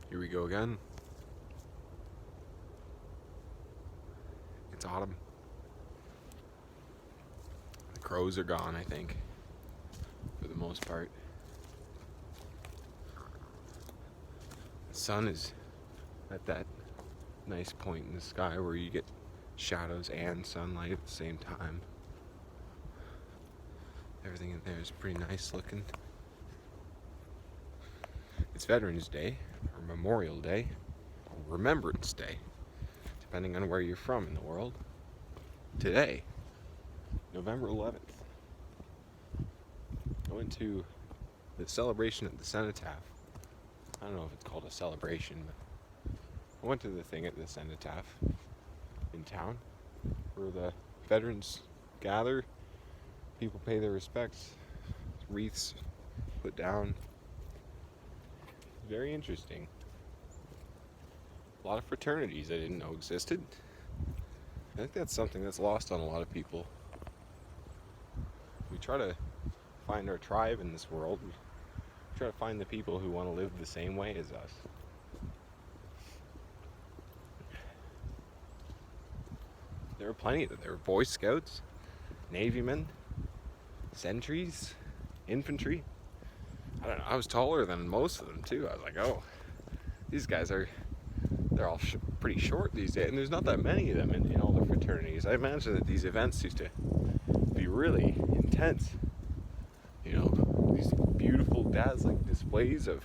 Here we go again. It's autumn. The crows are gone, I think, for the most part. The sun is at that nice point in the sky where you get shadows and sunlight at the same time. Everything in there is pretty nice looking. It's Veterans Day, or Memorial Day, or Remembrance Day, depending on where you're from in the world. Today, November 11th, I went to the celebration at the Cenotaph. I don't know if it's called a celebration, but I went to the thing at the Cenotaph in town where the veterans gather, people pay their respects, wreaths put down. Very interesting. A lot of fraternities I didn't know existed. I think that's something that's lost on a lot of people. We try to find our tribe in this world. We try to find the people who want to live the same way as us. There were plenty of them. There were Boy Scouts, Navy men, sentries, infantry. I don't know, I was taller than most of them too. I was like, oh, these guys they're all pretty short these days, and there's not that many of them in all the fraternities. I imagine that these events used to be really intense. You know, these beautiful, dazzling displays of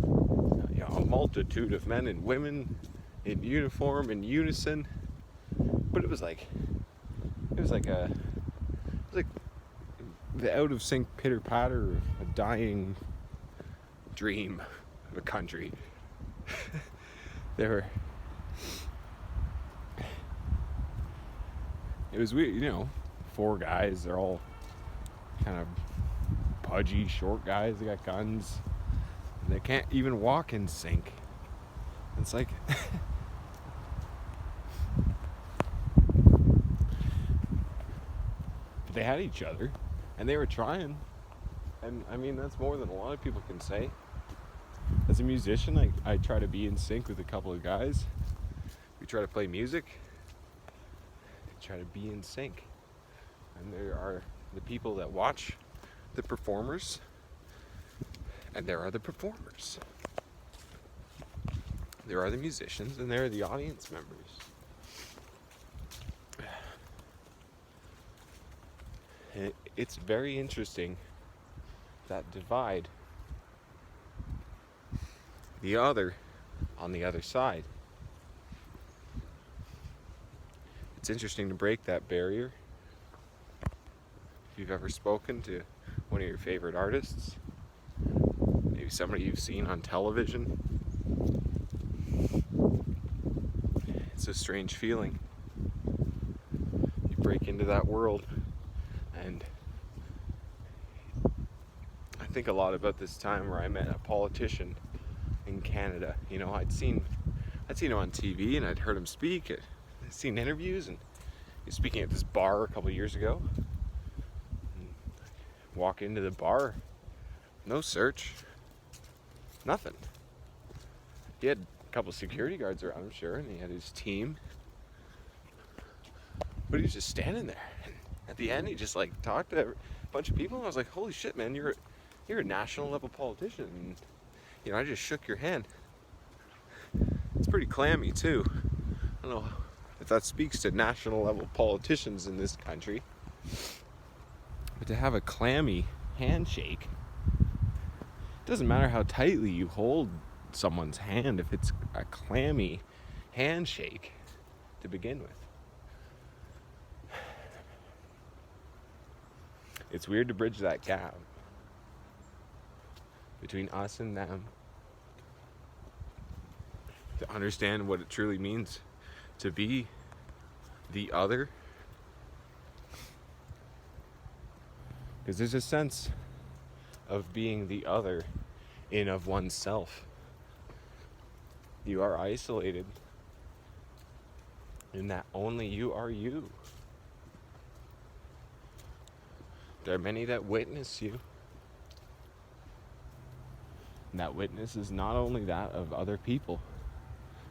a multitude of men and women in uniform, in unison. But it was like the out of sync pitter patter of a dying dream of a country. It was weird, 4 guys, they're all kind of pudgy, short guys, they got guns, and they can't even walk in sync. It's like they had each other, and they were trying, and I mean, that's more than a lot of people can say. As a musician, I try to be in sync with a couple of guys. We try to play music, try to be in sync, and there are the people that watch the performers, and there are the performers. There are the musicians, and there are the audience members. And it's very interesting, that divide. The other on the other side. It's interesting to break that barrier. If you've ever spoken to one of your favorite artists, maybe somebody you've seen on television, it's a strange feeling. You break into that world, and I think a lot about this time where I met a politician in Canada. I'd seen him on TV, and I'd heard him speak. I'd seen interviews, and he was speaking at this bar a couple of years ago. And walk into the bar, no search, nothing. He had a couple of security guards around him, sure, and he had his team, but he was just standing there. And at the end, he just talked to a bunch of people, and I was like, "Holy shit, man! You're a national level politician." And, I just shook your hand. It's pretty clammy too. I don't know if that speaks to national level politicians in this country, but to have a clammy handshake, it doesn't matter how tightly you hold someone's hand if it's a clammy handshake to begin with. It's weird to bridge that gap between us and them, to understand what it truly means to be the other. Because there's a sense of being the other in of oneself. You are isolated in that only you are you. There are many that witness you. And that witness is not only that of other people,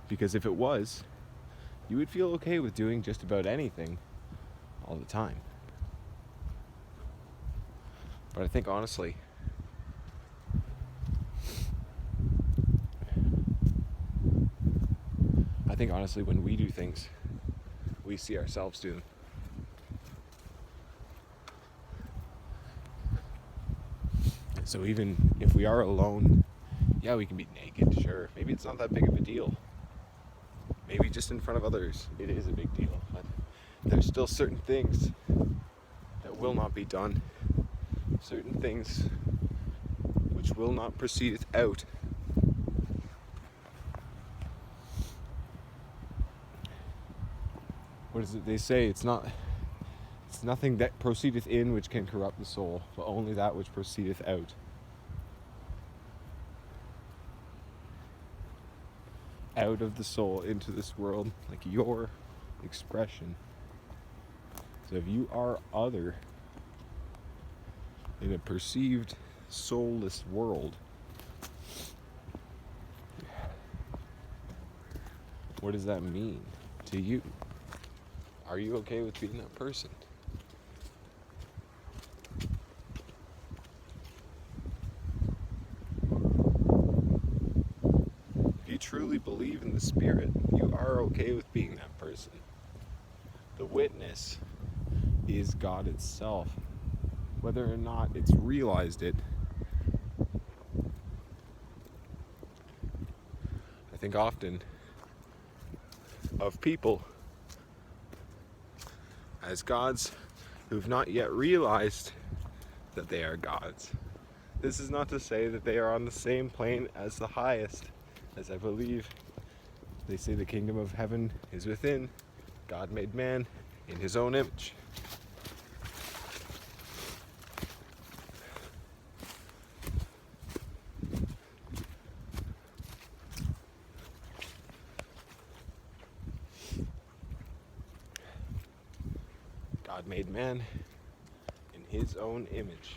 because if it was, you would feel okay with doing just about anything all the time. But I think honestly, when we do things, we see ourselves do them. So even if we are alone, yeah, we can be naked, sure. Maybe it's not that big of a deal. Maybe just in front of others, it is a big deal. But there's still certain things that will not be done. Certain things which will not proceed out. What is it they say? It's nothing that proceedeth in which can corrupt the soul, but only that which proceedeth out. Out of the soul into this world, like your expression. So if you are other in a perceived soulless world, what does that mean to you? Are you okay with being that person? If you truly believe in the Spirit, you are okay with being that person. The witness is God itself. Whether or not it's realized it, I think often of people as gods who've not yet realized that they are gods. This is not to say that they are on the same plane as the highest, as I believe they say the kingdom of heaven is within. God made man in his own image. God made man in his own image.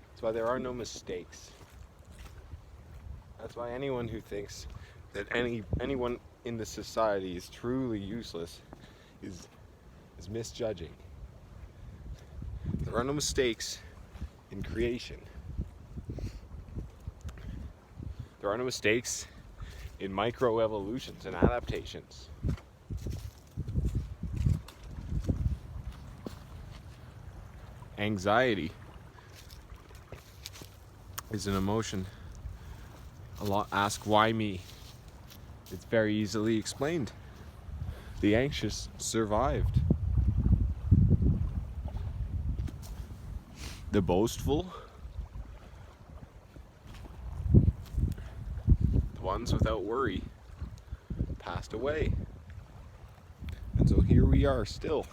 That's why there are no mistakes. That's why anyone who thinks that anyone in the society is truly useless is misjudging. There are no mistakes in creation. There are no mistakes in microevolutions and adaptations. Anxiety is an emotion. A lot ask why me. It's very easily explained. The anxious survived. The boastful, the ones without worry, passed away. And so here we are still.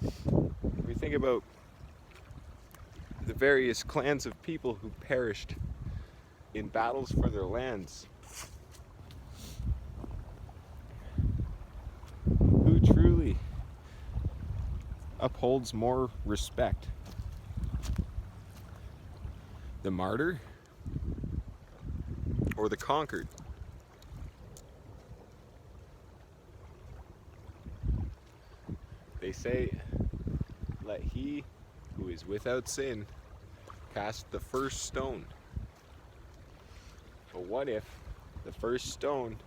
If we think about the various clans of people who perished in battles for their lands, who truly upholds more respect? The martyr or the conquered? They say, let he who is without sin cast the first stone. But what if the first stone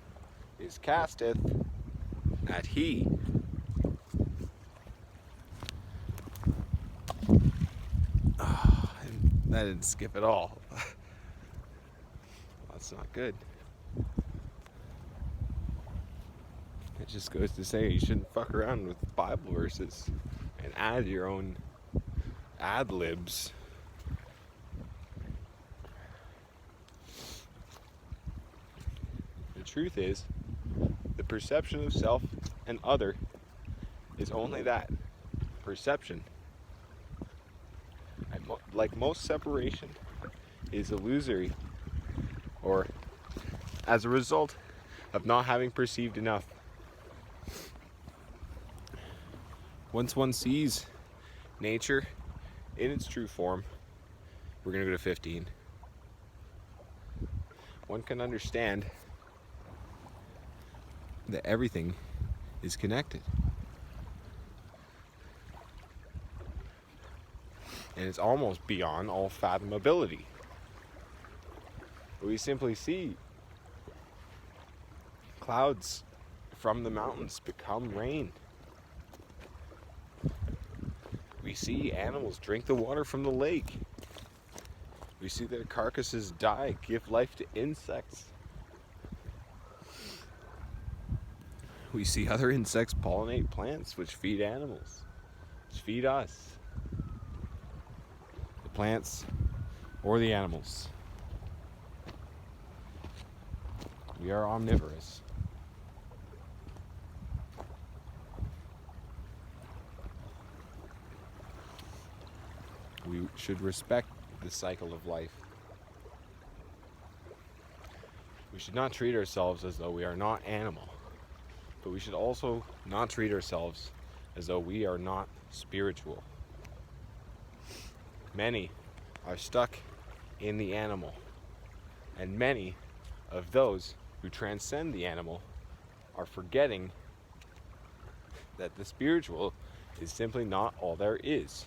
is casteth at he? That didn't skip at all. That's not good. It just goes to say you shouldn't fuck around with Bible verses and add your own ad-libs. The truth is, the perception of self and other is only that, perception. And like most separation is illusory, or as a result of not having perceived enough. Once one sees nature in its true form, We're going to go to 15. One can understand that everything is connected. And it's almost beyond all fathomability. We simply see clouds from the mountains become rain. We see animals drink the water from the lake. We see their carcasses die, give life to insects. We see other insects pollinate plants, which feed animals, which feed us. The plants or the animals. We are omnivorous. We should respect the cycle of life. We should not treat ourselves as though we are not animal, but we should also not treat ourselves as though we are not spiritual. Many are stuck in the animal, and many of those who transcend the animal are forgetting that the spiritual is simply not all there is.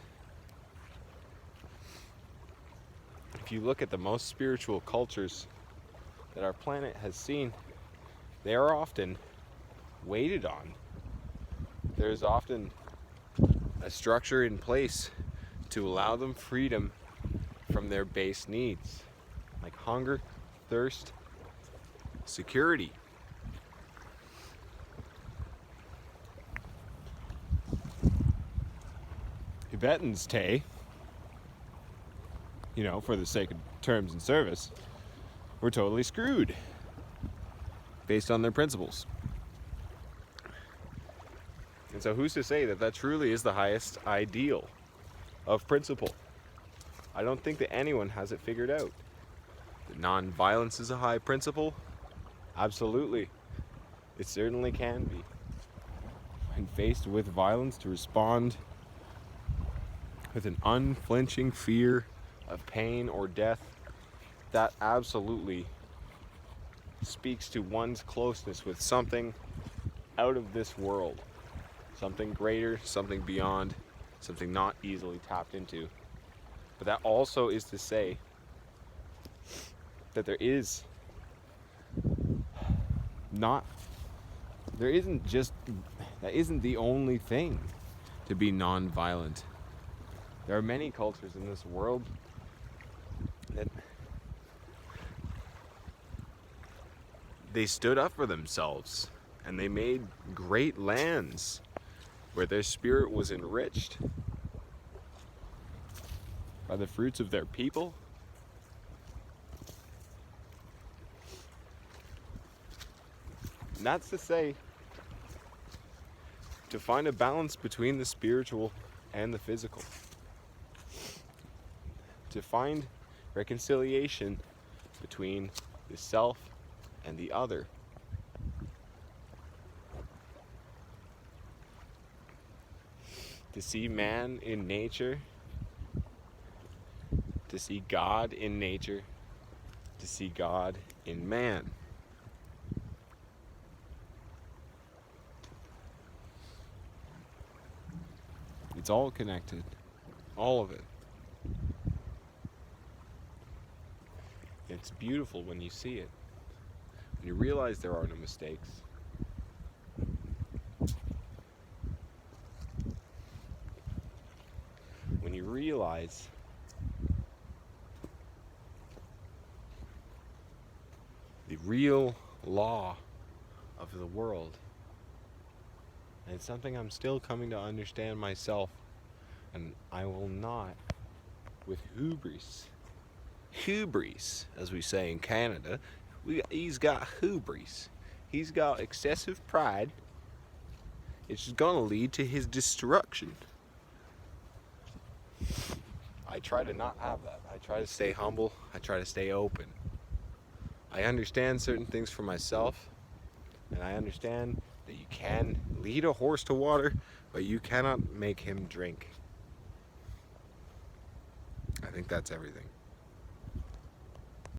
If you look at the most spiritual cultures that our planet has seen, they are often waited on. There's often a structure in place to allow them freedom from their base needs, like hunger, thirst, security. Tibetans, for the sake of terms and service, were totally screwed based on their principles. And so who's to say that that truly is the highest ideal of principle? I don't think that anyone has it figured out. That non-violence is a high principle? Absolutely. It certainly can be. When faced with violence, to respond with an unflinching fear of pain or death, that absolutely speaks to one's closeness with something out of this world. Something greater, something beyond, something not easily tapped into. But that also is to say that that isn't the only thing to be non-violent. There are many cultures in this world that they stood up for themselves and they made great lands where their spirit was enriched by the fruits of their people. And that's to say, to find a balance between the spiritual and the physical. To find reconciliation between the self and the other. To see man in nature, to see God in nature, to see God in man. It's all connected, all of it. It's beautiful when you see it, when you realize there are no mistakes. When you realize the real law of the world. And it's something I'm still coming to understand myself, and I will not, with hubris, as we say in Canada, he's got hubris. He's got excessive pride. It's going to lead to his destruction. I try to not have that. I try to stay humble. I try to stay open. I understand certain things for myself, and I understand that you can lead a horse to water, but you cannot make him drink. I think that's everything.